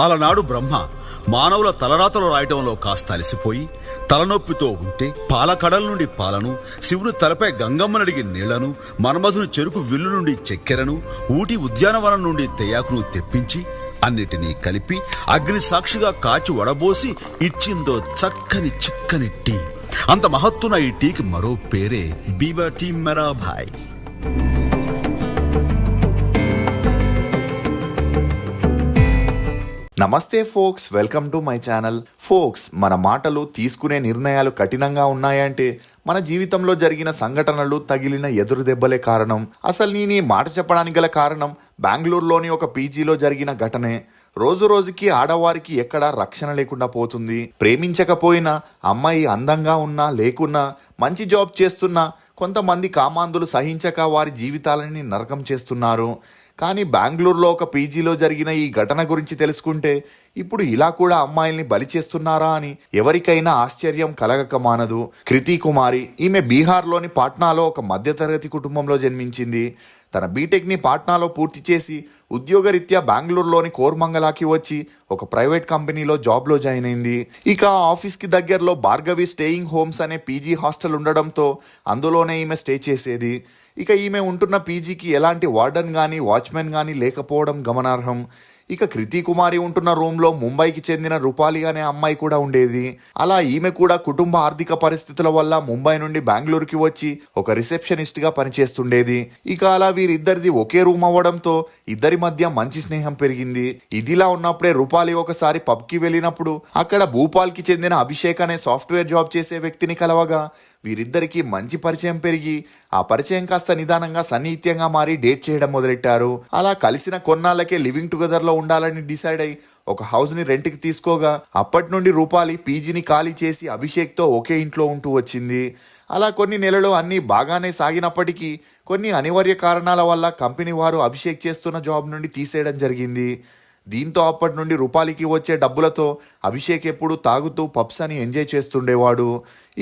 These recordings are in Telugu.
అలనాడు బ్రహ్మ మానవుల తలరాతలు రాయటంలో కాస్త అలసిపోయి తలనొప్పితో ఉంటే పాలకడల నుండి పాలను, శివుని తలపై గంగమ్మనడిగి నీళ్లను, మన్మధుని చెరుకు విల్లు నుండి చక్కెరను, ఊటి ఉద్యానవనం నుండి తెయాకును తెప్పించి అన్నిటినీ కలిపి అగ్ని సాక్షిగా కాచి వడబోసి ఇచ్చిందో చక్కని చిక్కని టీ. అంత మహత్తున ఈ టీకి మరో పేరే బీబా టీ మెరాభాయ్. నమస్తే folks, welcome to my channel. Folks, మన మాటలు తీసుకునే నిర్ణయాలు కఠినంగా ఉన్నాయంటే మన జీవితంలో జరిగిన సంఘటనలు, తగిలిన ఎదురు దెబ్బలే కారణం. అసలు నేను ఈ మాట చెప్పడానికి గల కారణం బెంగళూరులోని ఒక పీజీలో జరిగిన ఘటనే. రోజు రోజుకి ఆడవారికి ఎక్కడా రక్షణ లేకుండా పోతుంది. ప్రేమించకపోయినా, అమ్మాయి అందంగా ఉన్నా లేకున్నా, మంచి జాబ్ చేస్తున్నా కొంతమంది కామాంధులు సహించక వారి జీవితాలని నరకం చేస్తున్నారు. కానీ బెంగళూరులో ఒక పీజీలో జరిగిన ఈ ఘటన గురించి తెలుసుకుంటే ఇప్పుడు ఇలా కూడా అమ్మాయిల్ని బలి చేస్తున్నారా అని ఎవరికైనా ఆశ్చర్యం కలగక మానదు. కృతి కుమారి, ఈమె బీహార్లోని పాట్నాలో ఒక మధ్యతరగతి కుటుంబంలో జన్మించింది. తన బీటెక్ని పాట్నాలో పూర్తి చేసి ఉద్యోగరీత్యా బెంగళూరులోని కోర్మంగలాకి వచ్చి ఒక ప్రైవేట్ కంపెనీలో జాబ్లో జాయిన్ అయింది. ఇక ఆఫీస్కి దగ్గరలో భార్గవి స్టేయింగ్ హోమ్స్ అనే పీజీ హాస్టల్ ఉండడంతో అందులోనే ఈమె స్టే చేసేది. ఇక ఈమె ఉంటున్న పీజీకి ఎలాంటి వార్డెన్ కానీ వాచ్మెన్ కానీ లేకపోవడం గమనార్హం. ఇక కృతి కుమారి ఉంటున్న రూమ్లో ముంబైకి చెందిన రూపాలి అనే అమ్మాయి కూడా ఉండేది. అలా ఈమె కూడా కుటుంబ ఆర్థిక పరిస్థితుల వల్ల ముంబై నుండి బెంగళూరుకి వచ్చి ఒక రిసెప్షనిస్ట్గా పనిచేస్తుండేది. ఇక అలా వీరిద్దరిది ఒకే రూమ్ అవ్వడంతో ఇద్దరి మధ్య మంచి స్నేహం పెరిగింది. ఇదిలా ఉన్నప్పుడే రూపాలి ఒకసారి పబ్కి వెళ్ళినప్పుడు అక్కడ భూపాల్కి చెందిన అభిషేక్ అనే సాఫ్ట్వేర్ జాబ్ చేసే వ్యక్తిని కలవగా వీరిద్దరికీ మంచి పరిచయం పెరిగి ఆ పరిచయం కాస్త నిదానంగా సన్నిహిత్యంగా మారి డేట్ చేయడం మొదలెట్టారు. అలా కలిసిన కొన్నాళ్ళకే లివింగ్ టుగెదర్లో ఉండాలని డిసైడ్ అయి ఒక హౌస్ని రెంట్కి తీసుకోగా అప్పటి నుండి రూపాలి పీజీని ఖాళీ చేసి అభిషేక్తో ఒకే ఇంట్లో ఉంటూ వచ్చింది. అలా కొన్ని నెలలు అన్నీ బాగానే సాగినప్పటికీ కొన్ని అనివార్య కారణాల వల్ల కంపెనీ వారు అభిషేక్ చేస్తున్న జాబ్ నుండి తీసేయడం జరిగింది. దీంతో అప్పటి నుండి రూపాలికి వచ్చే డబ్బులతో అభిషేక్ ఎప్పుడు తాగుతూ పబ్స్ అని ఎంజాయ్ చేస్తుండేవాడు.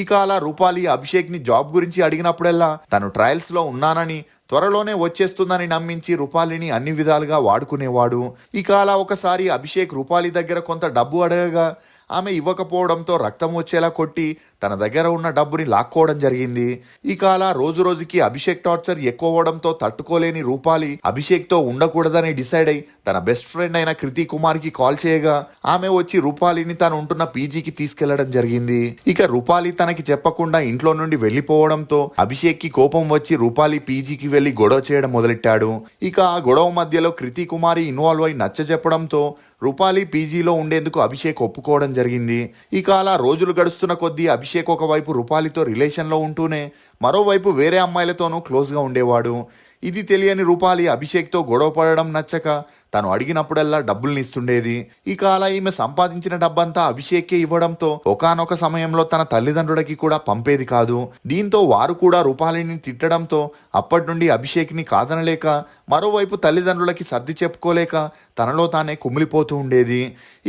ఇక అలా రూపాలి అభిషేక్ని జాబ్ గురించి అడిగినప్పుడల్లా తను ట్రయల్స్లో ఉన్నానని, త్వరలోనే వచ్చేస్తుందని నమ్మించి రూపాలిని అన్ని విధాలుగా వాడుకునేవాడు. ఇక అలా ఒకసారి అభిషేక్ రూపాలి దగ్గర కొంత డబ్బు అడగగా ఆమె ఇవ్వకపోవడంతో రక్తం వచ్చేలా కొట్టి తన దగ్గర ఉన్న డబ్బుని లాక్కోవడం జరిగింది. ఇక అలా రోజు రోజుకి అభిషేక్ టార్చర్ ఎక్కువ అవడంతో తట్టుకోలేని రూపాలి అభిషేక్తో ఉండకూడదని డిసైడ్ అయి తన బెస్ట్ ఫ్రెండ్ అయిన కృతి కుమార్కి కాల్ చేయగా ఆమె వచ్చి రూపాలిని తను ఉంటున్న పీజీకి తీసుకెళ్లడం జరిగింది. ఇక రూపాలి తనకి చెప్పకుండా ఇంట్లో నుండి వెళ్లిపోవడంతో అభిషేక్కి కోపం వచ్చి రూపాలి పీజీకి వెళ్లి గొడవ చేయడం మొదలెట్టాడు. ఇక ఆ గొడవ మధ్యలో కృతి కుమారి ఇన్వాల్వ్ అయి నచ్చజెప్పడంతో రూపాలి పీజీలో ఉండేందుకు అభిషేక్ ఒప్పుకోవడం జరిగింది. ఇక అలా రోజులు గడుస్తున్న కొద్దీ అభిషేక్ ఒకవైపు రూపాలితో రిలేషన్లో ఉంటూనే మరోవైపు వేరే అమ్మాయిలతోనూ క్లోజ్గా ఉండేవాడు. ఇది తెలియని రూపాలి అభిషేక్తో గొడవ పడడం నచ్చక తను అడిగినప్పుడల్లా డబ్బుల్ని ఇస్తుండేది. ఇక అలా ఈమె సంపాదించిన డబ్బంతా అభిషేక్కే ఇవ్వడంతో ఒకానొక సమయంలో తన తల్లిదండ్రులకి కూడా పంపేది కాదు. దీంతో వారు కూడా రూపాలిని తిట్టడంతో అప్పటి నుండి అభిషేక్ని కాదనలేక మరోవైపు తల్లిదండ్రులకి సర్ది చెప్పుకోలేక తనలో తానే కుమిలిపోతూ ఉండేది.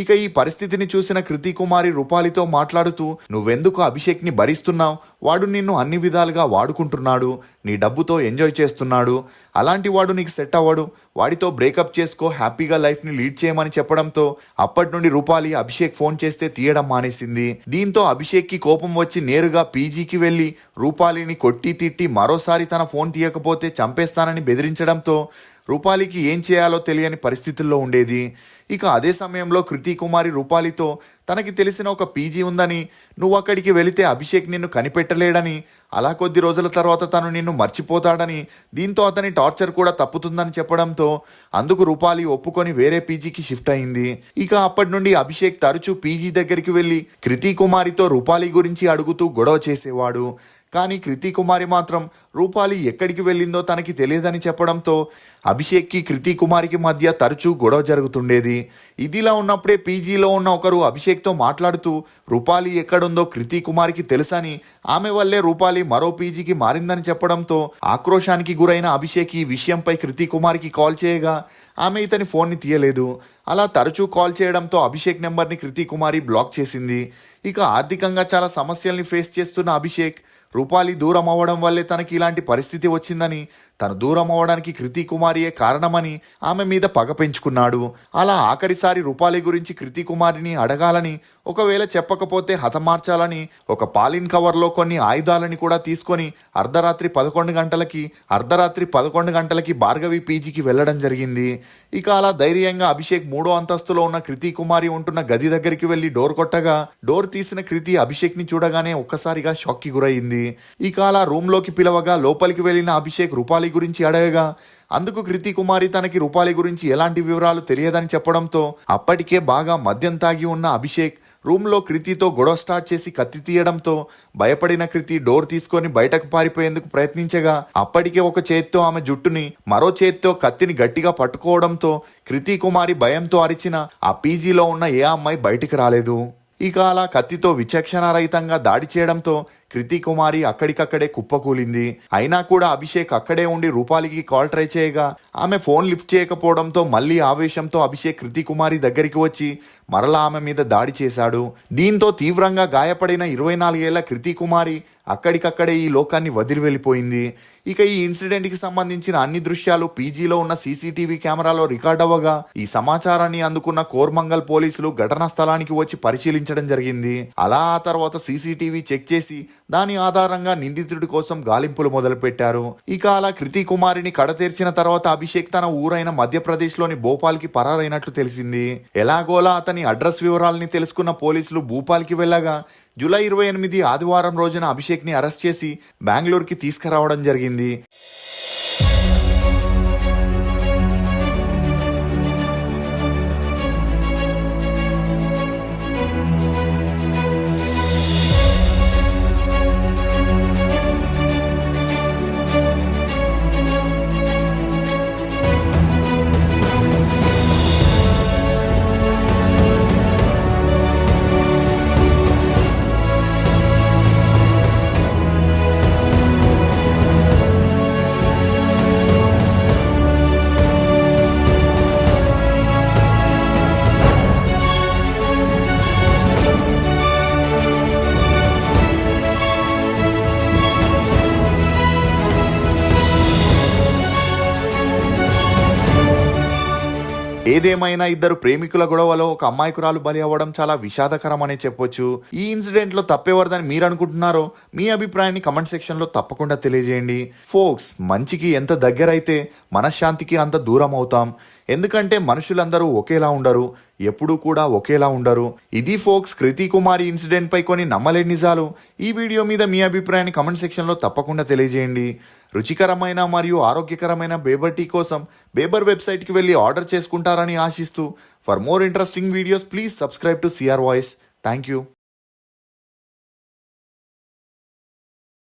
ఇక ఈ పరిస్థితిని చూసిన కృతి కుమారి రూపాలితో మాట్లాడుతూ, నువ్వెందుకు అభిషేక్ని భరిస్తున్నావు? వాడు నిన్ను అన్ని విధాలుగా వాడుకుంటున్నాడు, నీ డబ్బుతో ఎంజాయ్ చేస్తున్నాడు, అలాంటి వాడు నీకు సెట్ అవ్వడు, వాడితో బ్రేకప్ చేసుకో, హ్యాపీగా లైఫ్ని లీడ్ చేయమని చెప్పడంతో అప్పటి నుండి రూపాలి అభిషేక్ ఫోన్ చేస్తే తీయడం మానేసింది. దీంతో అభిషేక్కి కోపం వచ్చి నేరుగా పీజీకి వెళ్ళి రూపాలిని కొట్టి తిట్టి మరోసారి తన ఫోన్ తీయకపోతే చంపేస్తానని బెదిరించడంతో రూపాలికి ఏం చేయాలో తెలియని పరిస్థితుల్లో ఉండేది. ఇక అదే సమయంలో కృతి కుమారి రూపాలితో తనకి తెలిసిన ఒక పీజీ ఉందని, నువ్వు అక్కడికి వెళితే అభిషేక్ నిన్ను కనిపెట్టలేడని, అలా కొద్ది రోజుల తర్వాత తను నిన్ను మర్చిపోతాడని, దీంతో అతని టార్చర్ కూడా తప్పుతుందని చెప్పడంతో అందుకు రూపాలి ఒప్పుకొని వేరే పీజీకి షిఫ్ట్ అయింది. ఇక అప్పటి నుండి అభిషేక్ తరచూ పీజీ దగ్గరికి వెళ్ళి కృతి కుమారితో రూపాలి గురించి అడుగుతూ గొడవ చేసేవాడు. కానీ కృతి కుమారి మాత్రం రూపాలి ఎక్కడికి వెళ్ళిందో తనకి తెలియదని చెప్పడంతో అభిషేక్కి కృతి కుమారికి మధ్య తరచూ గొడవ జరుగుతుండేది. ఇదిలా ఉన్నప్పుడే పీజీలో ఉన్న ఒకరు అభిషేక్తో మాట్లాడుతూ రూపాలి ఎక్కడుందో కృతి కుమారికి తెలుసని, ఆమె వల్లే రూపాలి మరో పీజీకి మారిందని చెప్పడంతో ఆక్రోశానికి గురైన అభిషేక్ ఈ విషయంపై కృతి కుమారికి కాల్ చేయగా ఆమె ఇతని ఫోన్ని తీయలేదు. అలా తరచూ కాల్ చేయడంతో అభిషేక్ నెంబర్ని కృతి కుమారి బ్లాక్ చేసింది. ఇక ఆర్థికంగా చాలా సమస్యల్ని ఫేస్ చేస్తున్న అభిషేక్ రూపాలి దూరం అవ్వడం వల్లే తనకి ఇలాంటి పరిస్థితి వచ్చిందని తను దూరం అవడానికి కృతి కుమారియే కారణమని ఆమె మీద పగ పెంచుకున్నాడు. అలా ఆఖరిసారి రూపాలి గురించి కృతి కుమారిని అడగాలని, ఒకవేళ చెప్పకపోతే హతమార్చాలని ఒక పాలిన్ కవర్లో కొన్ని ఆయుధాలని కూడా తీసుకొని అర్ధరాత్రి 11 గంటలకి భార్గవి పీజీకి వెళ్ళడం జరిగింది. ఇక అలా ధైర్యంగా అభిషేక్ 3వ అంతస్తులో ఉన్న కృతి కుమారి ఉంటున్న గది దగ్గరికి వెళ్లి డోర్ కొట్టగా డోర్ తీసిన కృతి అభిషేక్ ని చూడగానే ఒక్కసారిగా షాక్ కి గురైంది. ఇక అలా రూమ్ లోకి పిలవగా లోపలికి వెళ్లిన అభిషేక్ రూపాలి గురించి అడగగా అందుకు కృతి కుమారి తనకి రూపాలి గురించి ఎలాంటి వివరాలు తెలియదని చెప్పడంతో అప్పటికే బాగా మద్యం తాగి ఉన్న అభిషేక్ రూమ్లో కృతితో గొడవ స్టార్ట్ చేసి కత్తి తీయడంతో భయపడిన కృతి డోర్ తీసుకొని బయటకు పారిపోయేందుకు ప్రయత్నించగా అప్పటికే ఒక చేత్తో ఆమె జుట్టుని మరో చేత్తో కత్తిని గట్టిగా పట్టుకోవడంతో కృతి కుమారి భయంతో అరిచిన ఆ పీజీలో ఉన్న ఏ అమ్మాయి బయటికి రాలేదు. ఇక అలా కత్తితో విచక్షణారహితంగా దాడి చేయడంతో కృతి కుమారి అక్కడికక్కడే కుప్పకూలింది. అయినా కూడా అభిషేక్ అక్కడే ఉండి రూపాలికి కాల్ ట్రై చేయగా ఆమె ఫోన్ లిఫ్ట్ చేయకపోవడంతో మళ్ళీ ఆవేశంతో అభిషేక్ కృతి కుమారి దగ్గరికి వచ్చి మరలా ఆమె మీద దాడి చేశాడు. దీంతో తీవ్రంగా గాయపడిన 24 ఏళ్ల కృతి కుమారి అక్కడికక్కడే ఈ లోకాన్ని వదిలి వెళ్ళిపోయింది. ఇక ఈ ఇన్సిడెంట్ కి సంబంధించిన అన్ని దృశ్యాలు పీజీలో ఉన్న సీసీటీవీ కెమెరాలో రికార్డ్ అవ్వగా ఈ సమాచారాన్ని అందుకున్న కోర్మంగల్ పోలీసులు ఘటనా స్థలానికి వచ్చి పరిశీలించడం జరిగింది. అలా ఆ తర్వాత సీసీటీవీ చెక్ చేసి దాని ఆధారంగా నిందితుడి కోసం గాలింపులు మొదలుపెట్టారు. ఇక అలా కృతి కుమారిని కడతీర్చిన తర్వాత అభిషేక్ తన ఊరైన మధ్యప్రదేశ్ లోని భోపాల్కి పరారైనట్లు తెలిసింది. ఎలాగోలా అతని అడ్రస్ వివరాలని తెలుసుకున్న పోలీసులు భూపాల్కి వెళ్ళగా జూలై 28 ఆదివారం రోజున అభిషేక్ ని అరెస్ట్ చేసి బెంగళూరుకి తీసుకురావడం జరిగింది. ఏదేమైనా ఇద్దరు ప్రేమికుల గొడవలో ఒక అమ్మాయికురాలు బలి అవ్వడం చాలా విషాదకరం అనే చెప్పొచ్చు. ఈ ఇన్సిడెంట్ లో తప్పెవరదని మీరు అనుకుంటున్నారో మీ అభిప్రాయాన్ని కమెంట్ సెక్షన్ లో తప్పకుండా తెలియజేయండి. ఫోక్స్, మంచికి ఎంత దగ్గరైతే మనశ్శాంతికి అంత దూరం అవుతాం. ఎందుకంటే మనుషులందరూ ఒకేలా ఉండరు, ఎప్పుడూ కూడా ఒకేలా ఉండరు. ఇది ఫోక్స్ కృతి కుమారి ఇన్సిడెంట్ పై కొన్ని నమ్మలేని నిజాలు. ఈ వీడియో మీద మీ అభిప్రాయాన్ని కమెంట్ సెక్షన్ లో తప్పకుండా తెలియజేయండి. రుచికరమైన మరియు ఆరోగ్యకరమైన బేబర్ టీ కోసం బేబర్ వెబ్సైట్కి వెళ్ళి ఆర్డర్ చేసుకుంటారని ఆశిస్తూ for more interesting videos please subscribe to CR voice. Thank you.